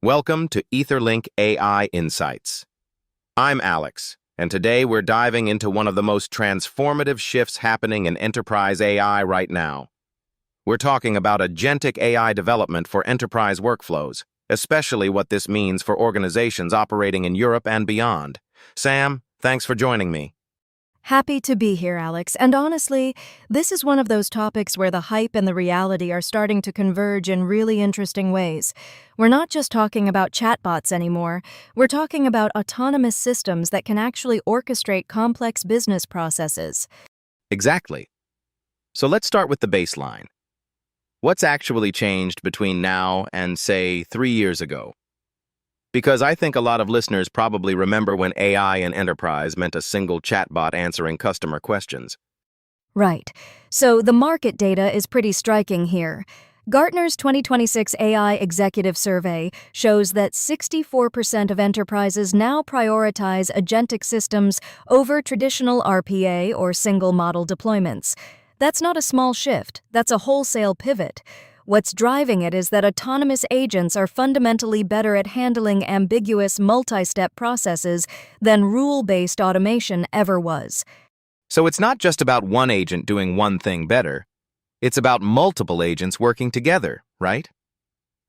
Welcome to EtherLink AI Insights. I'm Alex, and today we're diving into one of the most transformative shifts happening in enterprise AI right now. We're talking about agentic AI development for enterprise workflows, especially what this means for organizations operating in Europe and beyond. Sam, thanks for joining me. Happy to be here, Alex. And honestly, this is one of those topics where the hype and the reality are starting to converge in really interesting ways. We're not just talking about chatbots anymore. We're talking about autonomous systems that can actually orchestrate complex business processes. Exactly. So let's start with the baseline. What's actually changed between now and, say, 3 years ago? Because I think a lot of listeners probably remember when AI in enterprise meant a single chatbot answering customer questions. Right. So the market data is pretty striking here. Gartner's 2026 AI Executive Survey shows that 64% of enterprises now prioritize agentic systems over traditional RPA or single model deployments. That's not a small shift, that's a wholesale pivot. What's driving it is that autonomous agents are fundamentally better at handling ambiguous multi-step processes than rule-based automation ever was. So it's not just about one agent doing one thing better. It's about multiple agents working together, right?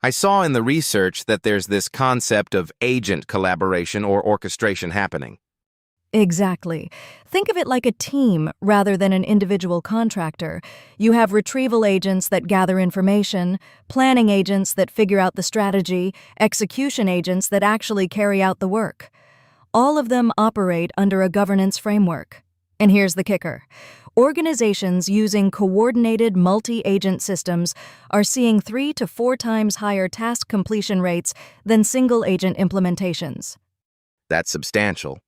I saw in the research that there's this concept of agent collaboration or orchestration happening. Exactly. Think of it like a team rather than an individual contractor. You have retrieval agents that gather information, planning agents that figure out the strategy, execution agents that actually carry out the work. All of them operate under a governance framework. And here's the kicker. Organizations using coordinated multi-agent systems are seeing 3 to 4 times higher task completion rates than single-agent implementations. That's substantial.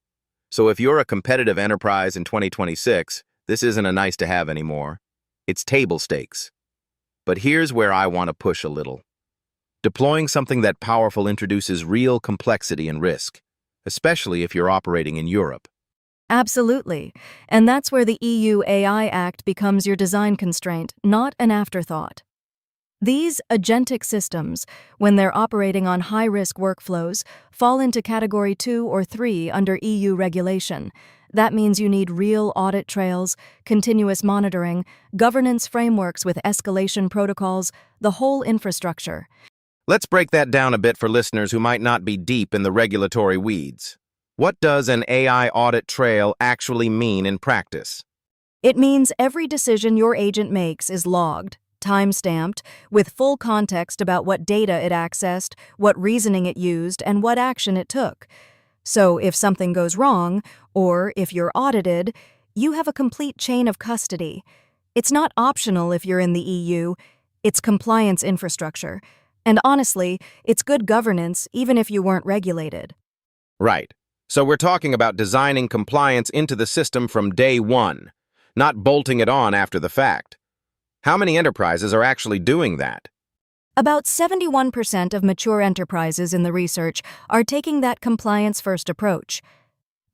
So if you're a competitive enterprise in 2026, this isn't a nice-to-have anymore. It's table stakes. But here's where I want to push a little. Deploying something that powerful introduces real complexity and risk, especially if you're operating in Europe. Absolutely. And that's where the EU AI Act becomes your design constraint, not an afterthought. These agentic systems, when they're operating on high-risk workflows, fall into Category 2 or 3 under EU regulation. That means you need real audit trails, continuous monitoring, governance frameworks with escalation protocols, the whole infrastructure. Let's break that down a bit for listeners who might not be deep in the regulatory weeds. What does an AI audit trail actually mean in practice? It means every decision your agent makes is logged, time-stamped, with full context about what data it accessed, what reasoning it used, and what action it took. So if something goes wrong, or if you're audited, you have a complete chain of custody. It's not optional if you're in the EU, it's compliance infrastructure. And honestly, it's good governance even if you weren't regulated. Right. So we're talking about designing compliance into the system from day one, not bolting it on after the fact. How many enterprises are actually doing that? About 71% of mature enterprises in the research are taking that compliance-first approach.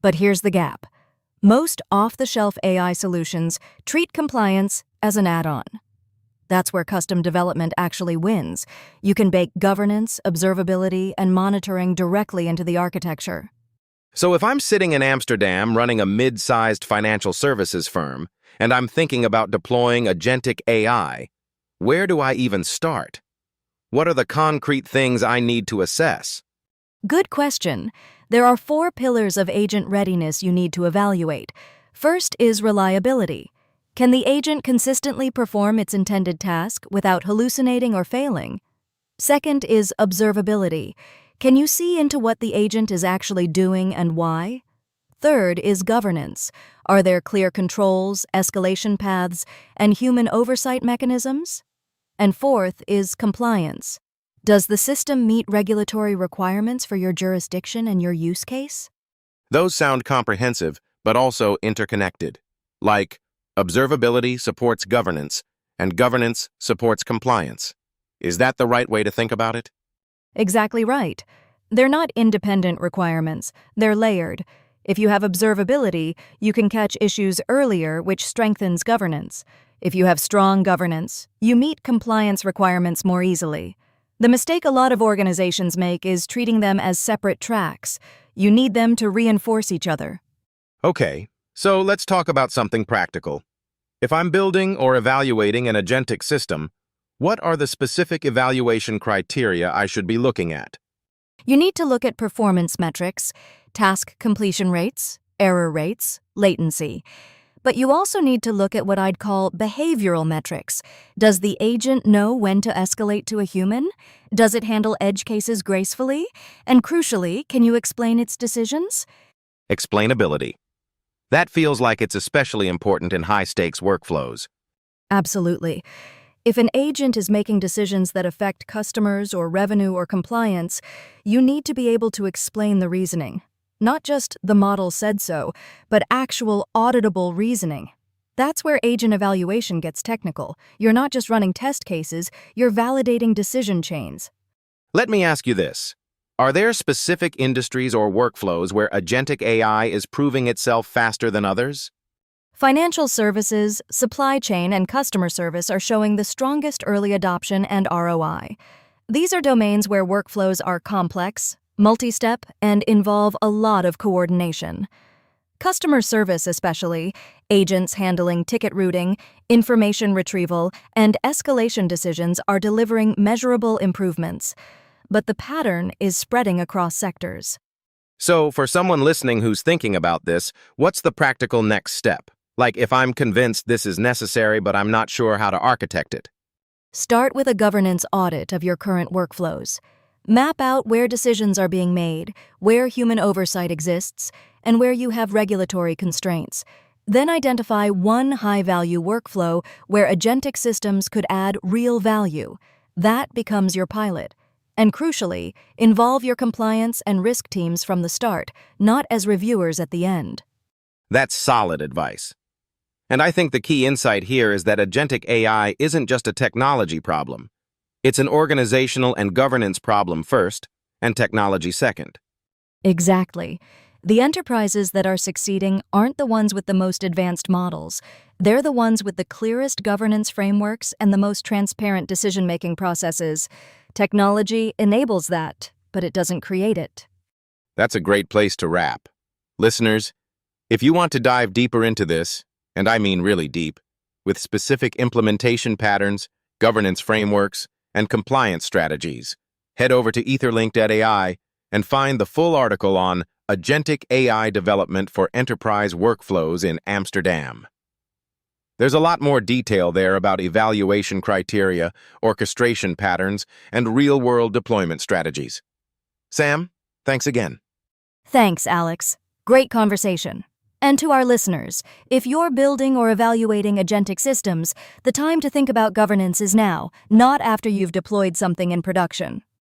But here's the gap. Most off-the-shelf AI solutions treat compliance as an add-on. That's where custom development actually wins. You can bake governance, observability, and monitoring directly into the architecture. So if I'm sitting in Amsterdam running a mid-sized financial services firm, and I'm thinking about deploying agentic AI, where do I even start? What are the concrete things I need to assess? Good question. There are 4 pillars of agent readiness you need to evaluate. First is reliability. Can the agent consistently perform its intended task without hallucinating or failing? Second is observability. Can you see into what the agent is actually doing and why? Third is governance. Are there clear controls, escalation paths, and human oversight mechanisms? And fourth is compliance. Does the system meet regulatory requirements for your jurisdiction and your use case? Those sound comprehensive, but also interconnected. Like, observability supports governance, and governance supports compliance. Is that the right way to think about it? Exactly right. They're not independent requirements, they're layered. If you have observability, you can catch issues earlier, which strengthens governance. If you have strong governance, you meet compliance requirements more easily. The mistake a lot of organizations make is treating them as separate tracks. You need them to reinforce each other. Okay, so let's talk about something practical. If I'm building or evaluating an agentic system, what are the specific evaluation criteria I should be looking at? You need to look at performance metrics, task completion rates, error rates, latency. But you also need to look at what I'd call behavioral metrics. Does the agent know when to escalate to a human? Does it handle edge cases gracefully? And crucially, can you explain its decisions? Explainability. That feels like it's especially important in high-stakes workflows. Absolutely. If an agent is making decisions that affect customers or revenue or compliance, you need to be able to explain the reasoning. Not just the model said so, but actual auditable reasoning. That's where agent evaluation gets technical. You're not just running test cases, you're validating decision chains. Let me ask you this. Are there specific industries or workflows where agentic AI is proving itself faster than others? Financial services, supply chain, and customer service are showing the strongest early adoption and ROI. These are domains where workflows are complex, multi-step, and involve a lot of coordination. Customer service especially, agents handling ticket routing, information retrieval, and escalation decisions are delivering measurable improvements. But the pattern is spreading across sectors. So, for someone listening who's thinking about this, what's the practical next step? Like if I'm convinced this is necessary but I'm not sure how to architect it. Start with a governance audit of your current workflows. Map out where decisions are being made, where human oversight exists, and where you have regulatory constraints. Then identify one high-value workflow where agentic systems could add real value. That becomes your pilot. And crucially, involve your compliance and risk teams from the start, not as reviewers at the end. That's solid advice. And I think the key insight here is that agentic AI isn't just a technology problem. It's an organizational and governance problem first, and technology second. Exactly. The enterprises that are succeeding aren't the ones with the most advanced models. They're the ones with the clearest governance frameworks and the most transparent decision-making processes. Technology enables that, but it doesn't create it. That's a great place to wrap. Listeners, if you want to dive deeper into this, and I mean really deep, with specific implementation patterns, governance frameworks, and compliance strategies, head over to etherlink.ai and find the full article on Agentic AI Development for Enterprise Workflows in Amsterdam. There's a lot more detail there about evaluation criteria, orchestration patterns, and real-world deployment strategies. Sam, thanks again. Thanks, Alex. Great conversation. And to our listeners, if you're building or evaluating agentic systems, the time to think about governance is now, not after you've deployed something in production.